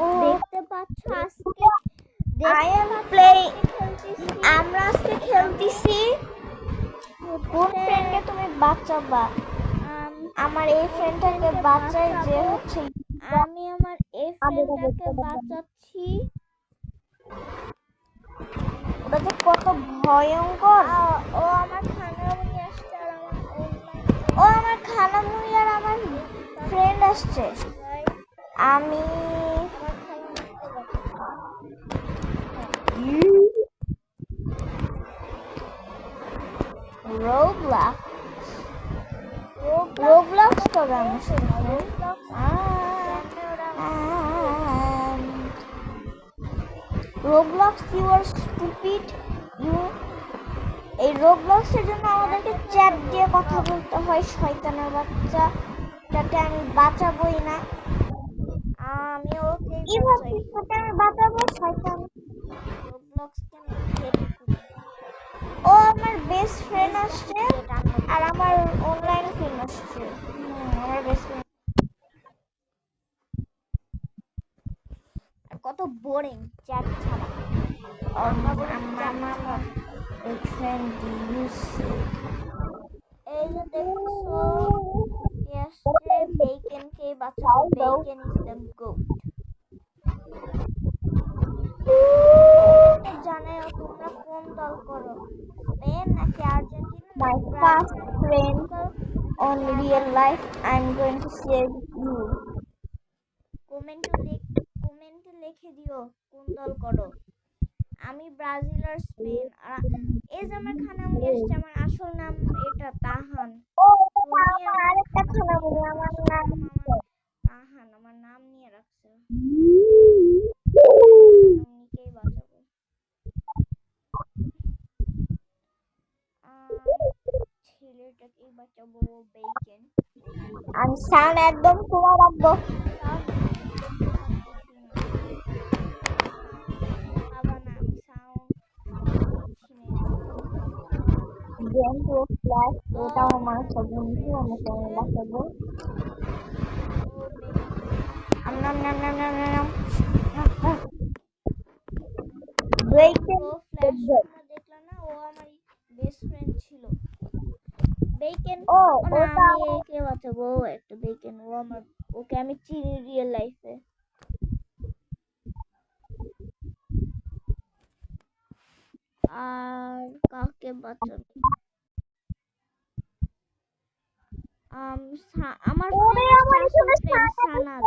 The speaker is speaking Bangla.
ও দেখতে পাচ্ছ আজকে আই এম প্লেইং। আমরা আজকে খেলতেছি কোন ফ্রেন্ডকে তুমি বাঁচাবা। আমার এই ফ্রেন্ডটাকে বাঁচাই যে হচ্ছে আমি আমার এই ফ্রেন্ডটাকে বাঁচাচ্ছি। ওটা যে কত ভয়ঙ্কর। ও আমার খানামুনি আসছে আর আমার অনলাইন ও আমার খালামুনি আর আমার ফ্রেন্ড আসছে। আমি আমার খালামুনিকে বাঁচাচ্ছি। রোবলক্স করে আমার Roblox you are stupid you. এই রোবলক্সের জন্য আমাদেরকে চ্যাট দিয়ে কথা বলতে হয় শয়তানের বাচ্চা, যাতে আমি বাঁচাবই না। আমি ওকে আমি বাঁচাবো শয়তান। রোবলক্সকে আমি হেট করি। ও আমার বেস্ট ফ্রেন্ড আসছে আর আমার অনলাইন ফ্রেন্ড আসছে। আমার বেস্ট ফ্রেন্ড কত বোরিং চ্যাট ছাড়া। এই ফ্রেন্ড ইউজ এই যে দেখছো আসছে বেকন কে বাঁচাবো। Beacon is the goat. জানাও তোমরা কোন দল করো, স্পেন নাকি আর্জেন্টিনা my নাকি fast ব্রাজিল friend নাকি on real life. I'm going to save you. কমেন্টে লিখে দিও কোন দল করো। আমি ব্রাজিল আর স্পেন। আর এই যে আমার খানামুনি আসছে, আমার আসল নাম এটা তাহান। তুমি আমার খানামুনি, আমার আসল নাম আমার তাহান, আমার নাম নিয়ে রাখছে। খানামুনিকেই বাঁচাবো। ছেলেটাকেই বাঁচাবো। বেকন আমি সাউন্ড একদম তোমার রাখবো। গেম প্রো ফ্ল্যাশ ওটা আমার সবুজ আমাকে বাঁচাবো। নাম নাম নাম নাম নাম দেখলাম না, ও আমার বেস্ট ফ্রেন্ড ছিল। বেকন ওটা আমি একে বাঁচাবো। একটা বেকন, ও আমার, ওকে আমি চিনি রিয়েল লাইফে। আর কাকে বাঁচাবো? আমার ফ্রেন্ড সানাদ।